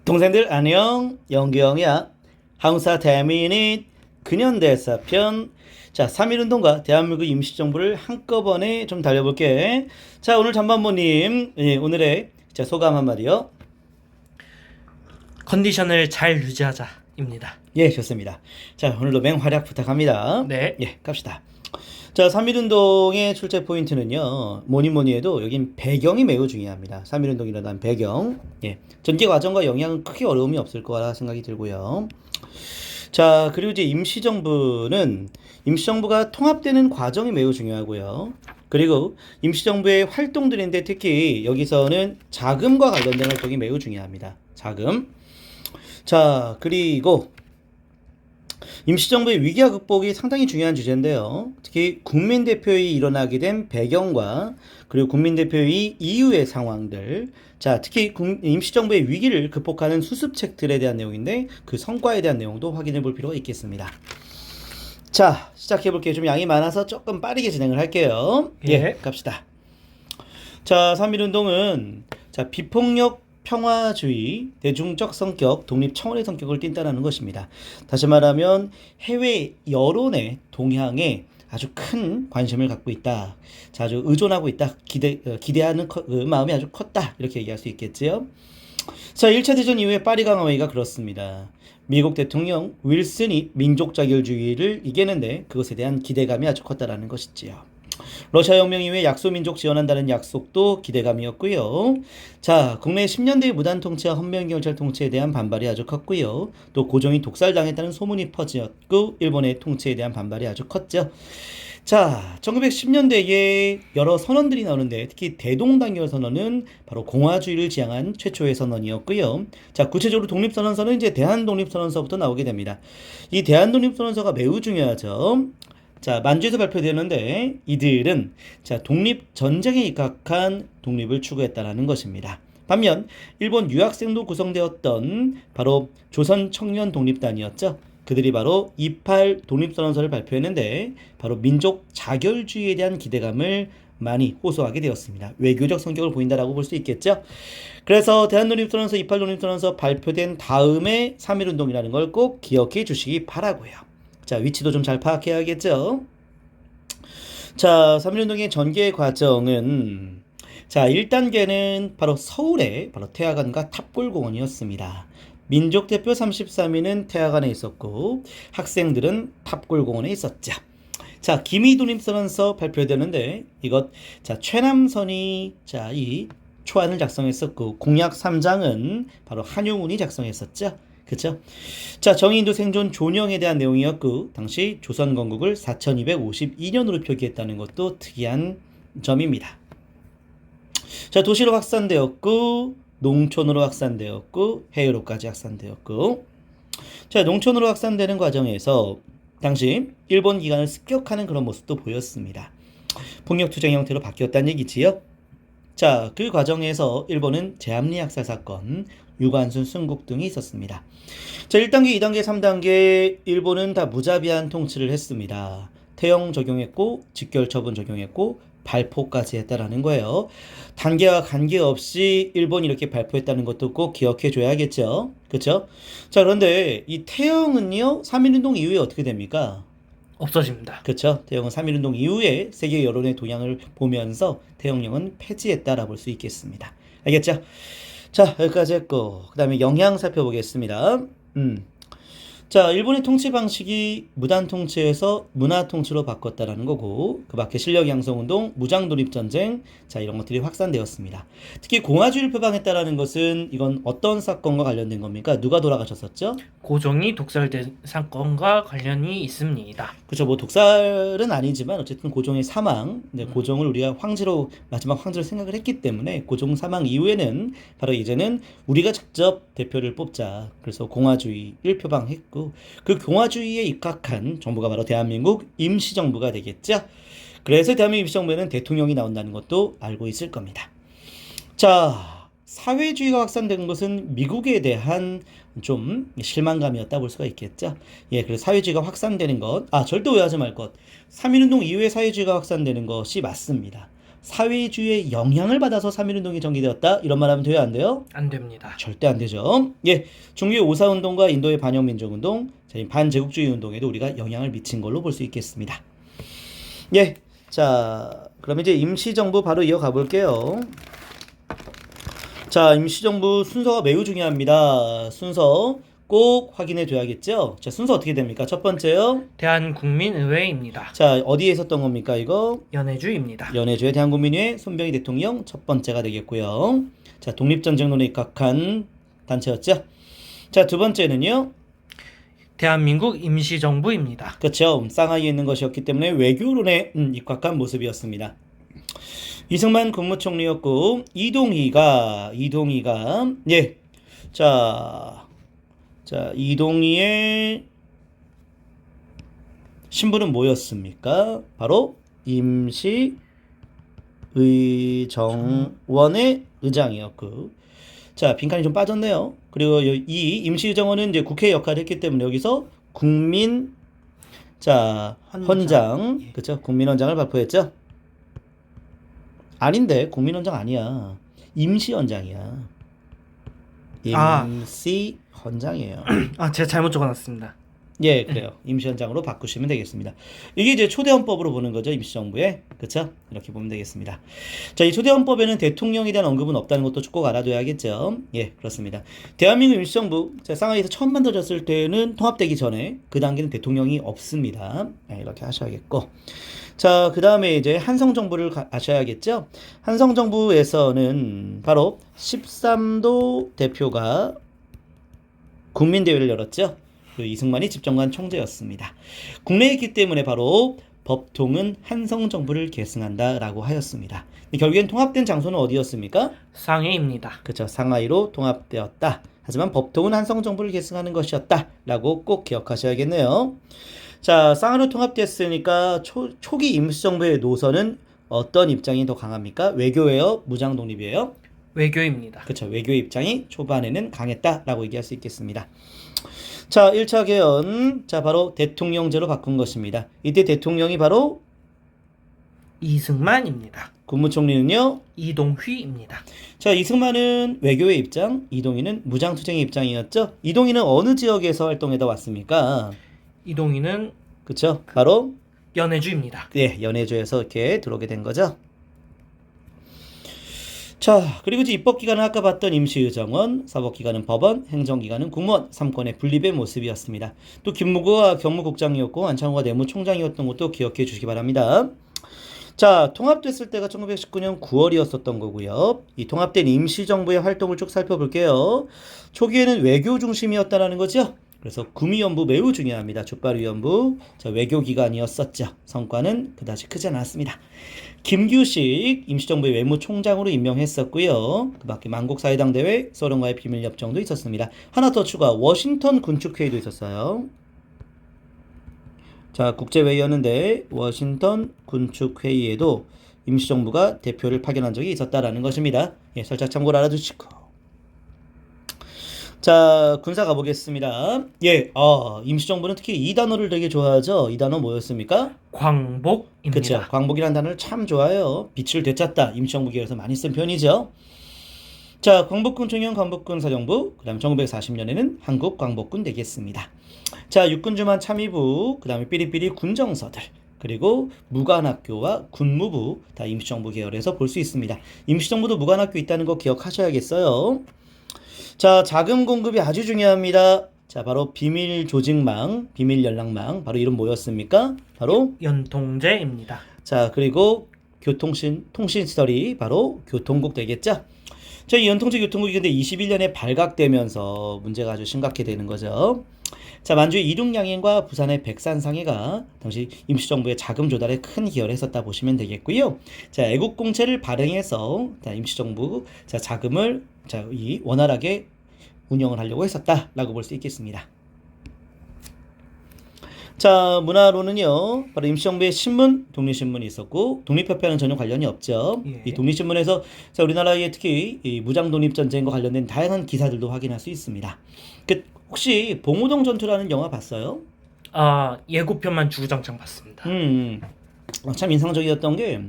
동생들 안녕, 영규영이야. 항사 대민이 근현대사편. 자, 3.1운동과 대한민국 임시정부를 한꺼번에 좀 달려볼게. 자, 오늘 잠반모님, 오늘의 소감 한마디요. 컨디션을 잘 유지하자입니다. 예, 좋습니다. 자, 오늘도 맹활약 부탁합니다. 네. 예, 갑시다. 자, 3.1운동의 출제 포인트는요, 뭐니 해도 여긴 배경이 매우 중요합니다. 3.1운동이 일어난 배경. 예, 전개 과정과 영향은 크게 어려움이 없을 거라 생각이 들고요. 자, 그리고 이제 임시정부가 통합되는 과정이 매우 중요하고요. 그리고 임시정부의 활동들인데 특히 여기서는 자금과 관련된 활동이 매우 중요합니다. 자금. 자, 그리고 임시정부의 위기와 극복이 상당히 중요한 주제인데요. 특히 국민대표회의 일어나게 된 배경과 그리고 국민대표회의 이후의 상황들. 자, 특히 임시정부의 위기를 극복하는 수습책들에 대한 내용인데 그 성과에 대한 내용도 확인해 볼 필요가 있겠습니다. 자, 시작해 볼게요. 좀 양이 많아서 조금 빠르게 진행을 할게요. 예, 갑시다. 자, 3.1운동은 비폭력 평화주의, 대중적 성격, 독립 청원의 성격을 띈다는 것입니다. 다시 말하면 해외 여론의 동향에 아주 큰 관심을 갖고 있다. 자, 아주 의존하고 있다. 기대하는 마음이 아주 컸다. 이렇게 얘기할 수 있겠지요. 자, 1차 대전 이후에 파리 강화회의가 그렇습니다. 미국 대통령 윌슨이 민족 자결주의를 이기는데 그것에 대한 기대감이 아주 컸다라는 것이지요. 러시아 혁명 이후에 약소민족 지원한다는 약속도 기대감이었고요. 자, 국내 10년대의 무단 통치와 헌병경찰 통치에 대한 반발이 아주 컸고요. 또 고종이 독살당했다는 소문이 퍼졌고 일본의 통치에 대한 반발이 아주 컸죠. 자, 1910년대에 여러 선언들이 나오는데 특히 대동단결 선언은 바로 공화주의를 지향한 최초의 선언이었고요. 자, 구체적으로 독립선언서는 이제 대한독립선언서부터 나오게 됩니다. 이 대한독립선언서가 매우 중요하죠. 자, 만주에서 발표되는데 이들은 독립전쟁에 입각한 독립을 추구했다라는 것입니다. 반면 일본 유학생도 구성되었던 바로 조선 청년 독립단이었죠. 그들이 바로 28 독립선언서를 발표했는데 바로 민족 자결주의에 대한 기대감을 많이 호소하게 되었습니다. 외교적 성격을 보인다라고 볼 수 있겠죠. 그래서 대한독립선언서 28 독립선언서 발표된 다음에 3.1운동이라는 걸 꼭 기억해 주시기 바라고요. 자, 위치도 좀 잘 파악해야겠죠. 자, 3.1운동의 전개 과정은 1단계는 바로 서울의 바로 태화관과 탑골공원이었습니다. 민족대표 33위는 태화관에 있었고 학생들은 탑골공원에 있었죠. 자, 기미독립선언서 발표되는데 이것 최남선이 이 초안을 작성했었고 공약 3장은 바로 한용운이 작성했었죠. 그쵸? 자, 정의인도 생존 존영에 대한 내용이었고 당시 조선 건국을 4252년으로 표기했다는 것도 특이한 점입니다. 자, 도시로 확산되었고 농촌으로 확산되었고 해외로까지 확산되었고 자, 농촌으로 확산되는 과정에서 당시 일본 기관을 습격하는 그런 모습도 보였습니다. 폭력투쟁 형태로 바뀌었다는 얘기지요. 자, 그 과정에서 일본은 제암리 학살 사건, 유관순 순국 등이 있었습니다. 자, 1단계, 2단계, 3단계 일본은 다 무자비한 통치를 했습니다. 태형 적용했고 직결 처분 적용했고 발포까지 했다라는 거예요. 단계와 관계없이 일본이 이렇게 발포했다는 것도 꼭 기억해 줘야겠죠. 그렇죠? 자, 그런데 이 태형은요 3.1운동 이후에 어떻게 됩니까? 없어집니다. 그렇죠. 태형은 3.1운동 이후에 세계 여론의 동향을 보면서 태형령은 폐지했다라고 볼 수 있겠습니다. 알겠죠? 자, 여기까지 했고 그 다음에 영향 살펴보겠습니다. 자, 일본의 통치 방식이 무단 통치에서 문화 통치로 바꿨다라는 거고 그 밖에 실력 양성 운동, 무장 독립 전쟁, 자, 이런 것들이 확산되었습니다. 특히 공화주의를 표방했다라는 것은 이건 어떤 사건과 관련된 겁니까? 누가 돌아가셨었죠? 고종이 독살된 사건과 관련이 있습니다. 그렇죠. 뭐 독살은 아니지만 어쨌든 고종의 사망, 고종을 우리가 마지막 황제로 생각을 했기 때문에 고종 사망 이후에는 바로 이제는 우리가 직접 대표를 뽑자. 그래서 공화주의를 표방했고 그 공화주의에 입각한 정부가 바로 대한민국 임시정부가 되겠죠. 그래서 대한민국 임시정부에는 대통령이 나온다는 것도 알고 있을 겁니다. 자, 사회주의가 확산된 것은 미국에 대한 좀 실망감이었다 볼 수가 있겠죠. 예, 그래서 사회주의가 확산되는 것, 절대 오해하지 말 것. 3.1운동 이후에 사회주의가 확산되는 것이 맞습니다. 사회주의의 영향을 받아서 3.1운동이 전개되었다. 이런 말 하면 돼요, 안 돼요? 안 됩니다. 절대 안 되죠. 예, 중국의 오사운동과 인도의 반영민족운동, 반제국주의 운동에도 우리가 영향을 미친 걸로 볼 수 있겠습니다. 예, 자, 그럼 이제 임시정부 바로 이어가 볼게요. 자, 임시정부 순서가 매우 중요합니다. 순서 꼭 확인해 줘야겠죠? 자, 순서 어떻게 됩니까? 첫 번째요. 대한국민의회입니다. 자, 어디에 있었던 겁니까, 이거? 연해주입니다. 연해주의 대한국민회의 손병희 대통령 첫 번째가 되겠고요. 자, 독립전쟁론에 입각한 단체였죠. 자, 두 번째는요. 대한민국 임시정부입니다. 그렇죠. 쌍하이에 있는 것이었기 때문에 외교론에 입각한 모습이었습니다. 이승만 국무총리였고 이동희가 예. 자, 이동희의 신분은 뭐였습니까? 바로 임시의정원의 의장이었고, 자, 빈칸이 좀 빠졌네요. 그리고 이 임시의정원은 이제 국회 역할을 했기 때문에 여기서 국민, 자, 헌장, 예. 그렇죠? 국민헌장을 발표했죠. 아닌데 국민헌장 아니야. 임시헌장이야. 임시헌장이에요. 제가 잘못 적어놨습니다. 예, 그래요. 임시헌장으로 바꾸시면 되겠습니다. 이게 이제 초대헌법으로 보는 거죠, 임시정부에. 그렇죠? 이렇게 보면 되겠습니다. 자, 이 초대헌법에는 대통령에 대한 언급은 없다는 것도 꼭 알아둬야겠죠. 예, 그렇습니다. 대한민국 임시정부, 자, 상하이에서 처음 만들어졌을 때는 통합되기 전에 그 단계는 대통령이 없습니다. 네, 이렇게 하셔야겠고. 자, 그 다음에 이제 한성정부를 아셔야겠죠. 한성정부에서는 바로 13도 대표가 국민대회를 열었죠. 그리고 이승만이 집정관 총재였습니다. 국내에 있기 때문에 바로 법통은 한성정부를 계승한다라고 하였습니다. 결국엔 통합된 장소는 어디였습니까? 상해입니다. 그렇죠. 상하이로 통합되었다. 하지만 법통은 한성정부를 계승하는 것이었다라고 꼭 기억하셔야겠네요. 자, 쌍으로 통합됐으니까 초기 임시정부의 노선은 어떤 입장이 더 강합니까? 외교예요? 무장독립이에요? 외교입니다. 그렇죠. 외교의 입장이 초반에는 강했다라고 얘기할 수 있겠습니다. 자, 1차 개헌. 자, 바로 대통령제로 바꾼 것입니다. 이때 대통령이 바로 이승만입니다. 국무총리는요? 이동휘입니다. 자, 이승만은 외교의 입장, 이동희는 무장투쟁의 입장이었죠. 이동희는 어느 지역에서 활동해다 왔습니까? 이동희는 그쵸? 바로 연해주입니다. 네, 연해주에서 이렇게 들어오게 된 거죠. 자, 그리고 이제 입법기관은 아까 봤던 임시의정원, 사법기관은 법원, 행정기관은 공무원, 3권의 분립의 모습이었습니다. 또 김무구가 경무국장이었고 안창호가 내무총장이었던 것도 기억해 주시기 바랍니다. 자, 통합됐을 때가 1919년 9월이었었던 거고요. 이 통합된 임시정부의 활동을 쭉 살펴볼게요. 초기에는 외교 중심이었다라는 거죠. 그래서 구미연부 매우 중요합니다. 족발위원부, 자, 외교기관이었었죠. 성과는 그다지 크지 않았습니다. 김규식 임시정부의 외무총장으로 임명했었고요. 그 밖에 만국사회당대회, 소련과의 비밀협정도 있었습니다. 하나 더 추가, 워싱턴 군축회의도 있었어요. 자, 국제회의였는데 워싱턴 군축회의에도 임시정부가 대표를 파견한 적이 있었다라는 것입니다. 예, 살짝 참고로 알아두시고. 자, 군사 가보겠습니다. 예, 임시정부는 특히 이 단어를 되게 좋아하죠. 이 단어 뭐였습니까? 광복입니다. 그렇죠. 광복이라는 단어를 참 좋아해요. 빛을 되찾다. 임시정부 계열에서 많이 쓴 편이죠. 자, 광복군 총영 광복군 사령부, 그 다음에 1940년에는 한국광복군 되겠습니다. 자, 육군주만 참의부, 그 다음에 삐리삐리 군정서들, 그리고 무관학교와 군무부, 다 임시정부 계열에서 볼 수 있습니다. 임시정부도 무관학교 있다는 거 기억하셔야겠어요. 자, 자금 공급이 아주 중요합니다. 자, 바로 비밀 조직망, 비밀 연락망, 바로 이름 뭐였습니까? 바로 연통제입니다. 자, 그리고 통신시설이 바로 교통국 되겠죠? 자, 이 연통제 교통국이 근데 21년에 발각되면서 문제가 아주 심각하게 되는 거죠. 자, 만주의 이륙양행과 부산의 백산상해가 당시 임시정부의 자금 조달에 큰 기여를 했었다 보시면 되겠고요. 자, 애국공채를 발행해서 임시정부 자금을 이 원활하게 운영을 하려고 했었다라고 볼 수 있겠습니다. 자, 문화로는요, 바로 임시정부의 신문, 독립신문이 있었고, 독립협회와는 전혀 관련이 없죠. 예. 이 독립신문에서 자, 우리나라의 특히 이 무장독립전쟁과 관련된 다양한 기사들도 확인할 수 있습니다. 혹시 봉오동 전투라는 영화 봤어요? 예고편만 주구장창 봤습니다. 참 인상적이었던 게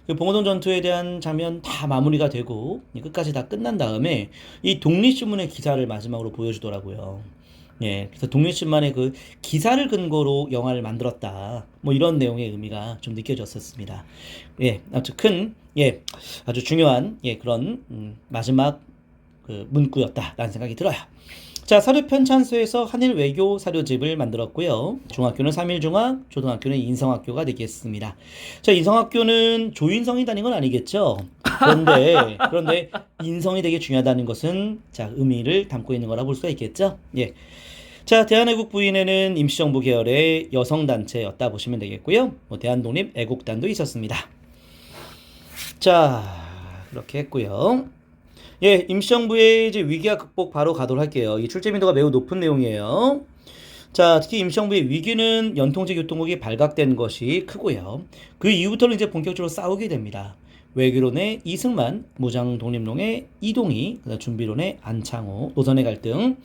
그 봉오동 전투에 대한 장면 다 마무리가 되고 끝까지 다 끝난 다음에 이 독립신문의 기사를 마지막으로 보여주더라고요. 예, 그래서 독립신문의 그 기사를 근거로 영화를 만들었다. 뭐 이런 내용의 의미가 좀 느껴졌었습니다. 예, 아무튼 아주 중요한 그런 마지막 그 문구였다라는 생각이 들어요. 자, 사료 편찬소에서 한일 외교 사료집을 만들었고요. 중학교는 삼일중학, 초등학교는 인성학교가 되겠습니다. 자, 인성학교는 조인성이 다닌 건 아니겠죠? 그런데 인성이 되게 중요하다는 것은 자, 의미를 담고 있는 거라 볼 수가 있겠죠? 예. 자, 대한애국 부인회는 임시정부 계열의 여성단체였다 보시면 되겠고요. 뭐 대한독립애국단도 있었습니다. 자, 그렇게 했고요. 예, 임시정부의 이제 위기와 극복 바로 가도록 할게요. 이 출제 민도가 매우 높은 내용이에요. 자, 특히 임시정부의 위기는 연통제 교통국이 발각된 것이 크고요. 그 이후부터는 이제 본격적으로 싸우게 됩니다. 외교론의 이승만, 무장독립론의 이동희, 준비론의 안창호, 노선의 갈등.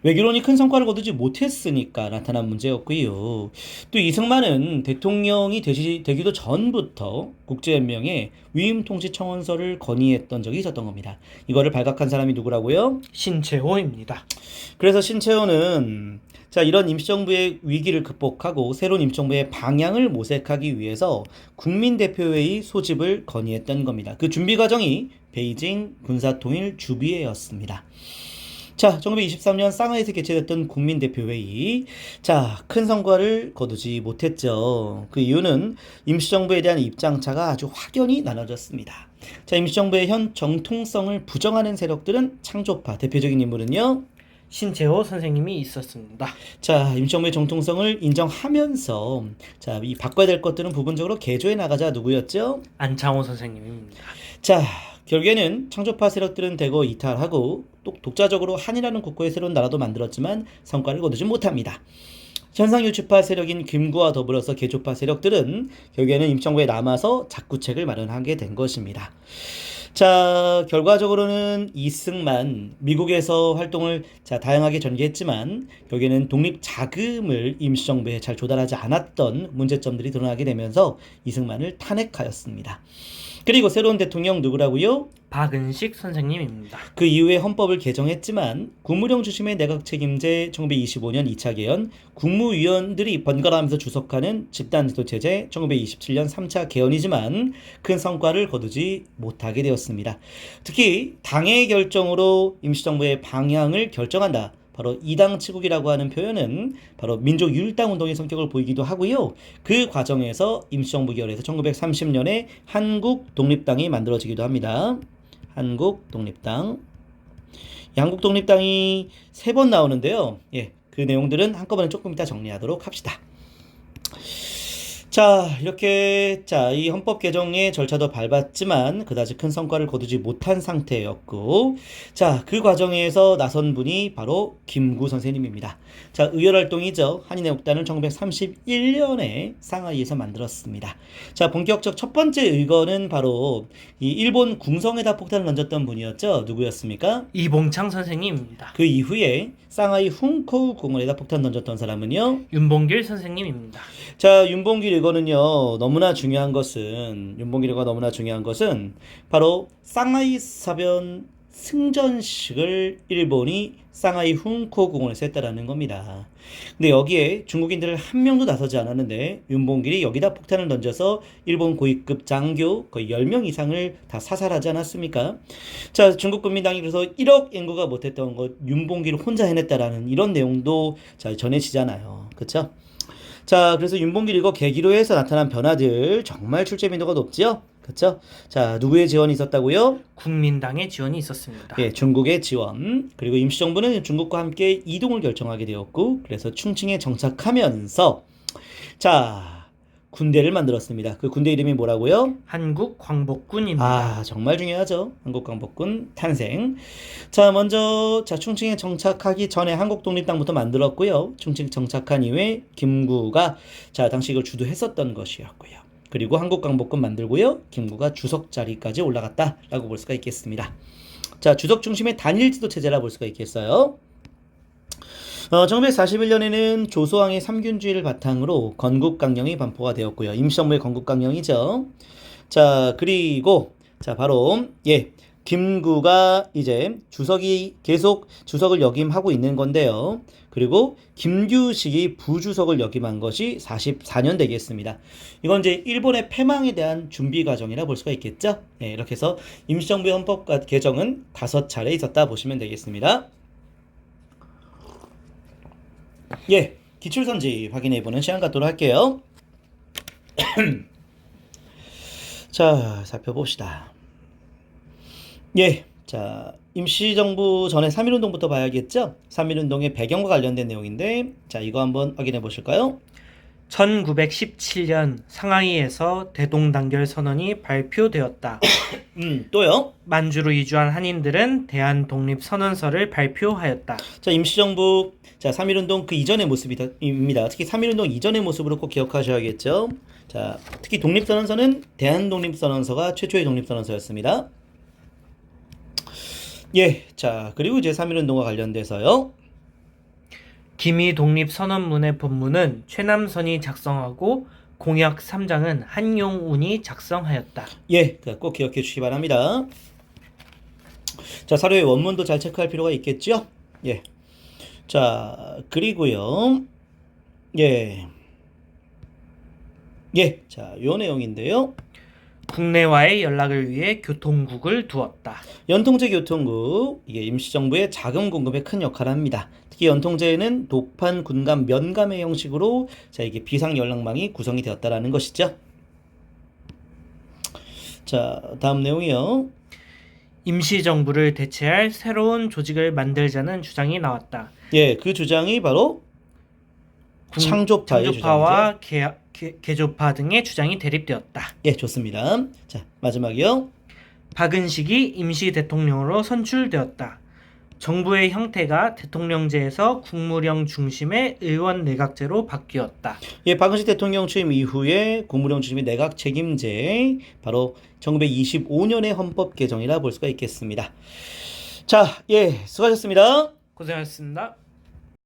외교론이 큰 성과를 거두지 못했으니까 나타난 문제였고요. 또 이승만은 대통령이 되기도 전부터 국제연맹에 위임통치청원서를 건의했던 적이 있었던 겁니다. 이거를 발각한 사람이 누구라고요? 신채호입니다. 그래서 신채호는 자, 이런 임시정부의 위기를 극복하고 새로운 임시정부의 방향을 모색하기 위해서 국민대표회의 소집을 건의했던 겁니다. 그 준비 과정이 베이징 군사통일 주비회였습니다. 자, 1923년 상하이에서 개최됐던 국민대표회의. 자, 큰 성과를 거두지 못했죠. 그 이유는 임시정부에 대한 입장차가 아주 확연히 나눠졌습니다. 자, 임시정부의 현 정통성을 부정하는 세력들은 창조파, 대표적인 인물은요? 신채호 선생님이 있었습니다. 자, 임시정부의 정통성을 인정하면서 자, 이 바꿔야 될 것들은 부분적으로 개조해 나가자 누구였죠? 안창호 선생님입니다. 자, 결국에는 창조파 세력들은 대거 이탈하고 또 독자적으로 한이라는 국가의 새로운 나라도 만들었지만 성과를 거두지 못합니다. 현상유치파 세력인 김구와 더불어서 개조파 세력들은 결국에는 임시정부에 남아서 작구책을 마련하게 된 것입니다. 자, 결과적으로는 이승만 미국에서 활동을 다양하게 전개했지만 결국에는 독립 자금을 임시정부에 잘 조달하지 않았던 문제점들이 드러나게 되면서 이승만을 탄핵하였습니다. 그리고 새로운 대통령 누구라고요? 박은식 선생님입니다. 그 이후에 헌법을 개정했지만 국무령 중심의 내각 책임제 1925년 2차 개헌, 국무위원들이 번갈아가면서 주석하는 집단지도 체제 1927년 3차 개헌이지만 큰 성과를 거두지 못하게 되었습니다. 특히 당의 결정으로 임시정부의 방향을 결정한다. 바로 이당치국이라고 하는 표현은 바로 민족유일당운동의 성격을 보이기도 하고요. 그 과정에서 임시정부 계열에서 1930년에 한국독립당이 만들어지기도 합니다. 한국독립당. 한국독립당이 3번 나오는데요. 예, 그 내용들은 한꺼번에 조금 이따 정리하도록 합시다. 자, 이렇게 이 헌법 개정의 절차도 밟았지만 그다지 큰 성과를 거두지 못한 상태였고, 자, 그 과정에서 나선 분이 바로 김구 선생님입니다. 자, 의열 활동이죠. 한인애국단을 1931년에 상하이에서 만들었습니다. 자, 본격적 첫 번째 의거는 바로 이 일본 궁성에다 폭탄을 던졌던 분이었죠. 누구였습니까? 이봉창 선생님입니다. 그 이후에 상하이 훈코우 공원에다 폭탄 던졌던 사람은요? 윤봉길 선생님입니다. 자, 윤봉길 일거는요, 윤봉길 일거가 너무나 중요한 것은 바로 상하이 사변 승전식을 일본이 상하이 훈코 공원에서 했다라는 겁니다. 근데 여기에 중국인들을 한 명도 나서지 않았는데 윤봉길이 여기다 폭탄을 던져서 일본 고위급 장교 거의 10명 이상을 다 사살하지 않았습니까? 자, 중국국민당이 그래서 1억 인구가 못했던 것 윤봉길을 혼자 해냈다라는 이런 내용도 전해지잖아요. 그쵸? 자, 그래서 윤봉길 이거 계기로 해서 나타난 변화들 정말 출제 민도가 높지요? 그쵸? 자, 누구의 지원이 있었다고요? 국민당의 지원이 있었습니다. 예, 중국의 지원. 그리고 임시정부는 중국과 함께 이동을 결정하게 되었고, 그래서 충칭에 정착하면서 자, 군대를 만들었습니다. 그 군대 이름이 뭐라고요? 한국광복군입니다. 아, 정말 중요하죠. 한국광복군 탄생. 자, 먼저 충칭에 정착하기 전에 한국독립당부터 만들었고요. 충칭 정착한 이후에 김구가 당시 이걸 주도했었던 것이었고요. 그리고 한국광복군 만들고요. 김구가 주석 자리까지 올라갔다라고 볼 수가 있겠습니다. 자, 주석 중심의 단일 지도 체제라 볼 수가 있겠어요. 1941년에는 조소왕의 삼균주의를 바탕으로 건국강령이 반포가 되었고요. 임시정부의 건국강령이죠. 자, 그리고 자, 바로 김구가 이제 계속 주석을 역임하고 있는 건데요. 그리고 김규식이 부주석을 역임한 것이 44년 되겠습니다. 이건 이제 일본의 패망에 대한 준비 과정이라 볼 수가 있겠죠. 이렇게 해서 임시정부의 헌법 개정은 5차례 있었다 보시면 되겠습니다. 기출선지 확인해보는 시간 갖도록 할게요. 자, 살펴봅시다. 자, 임시정부 전에 3.1운동부터 봐야겠죠? 3.1운동의 배경과 관련된 내용인데, 자, 이거 한번 확인해 보실까요? 1917년 상하이에서 대동단결 선언이 발표되었다. 또요? 만주로 이주한 한인들은 대한독립선언서를 발표하였다. 자, 임시정부, 자, 3.1운동 그 이전의 모습입니다. 특히 3.1운동 이전의 모습으로 꼭 기억하셔야겠죠? 자, 특히 독립선언서는 대한독립선언서가 최초의 독립선언서였습니다. 자, 그리고 이제 3.1운동과 관련돼서요. 기미 독립선언문의 본문은 최남선이 작성하고 공약 3장은 한용운이 작성하였다. 꼭 기억해 주시기 바랍니다. 자, 사료의 원문도 잘 체크할 필요가 있겠죠? 자, 그리고요. 자, 요 내용인데요. 국내와의 연락을 위해 교통국을 두었다. 연통제 교통국, 이게 임시정부의 자금 공급에 큰 역할을 합니다. 특히 연통제에는 독판, 군감, 면감의 형식으로 자, 이게 비상 연락망이 구성이 되었다라는 것이죠. 자, 다음 내용이요. 임시정부를 대체할 새로운 조직을 만들자는 주장이 나왔다. 그 주장이 바로 창조파의 창조파와 개조파 등의 주장이 대립되었다. 좋습니다. 자, 마지막이요. 박은식이 임시 대통령으로 선출되었다. 정부의 형태가 대통령제에서 국무령 중심의 의원 내각제로 바뀌었다. 박은식 대통령 취임 이후에 국무령 중심의 내각 책임제, 바로 1925년의 헌법 개정이라 볼 수가 있겠습니다. 자, 수고하셨습니다. 고생하셨습니다.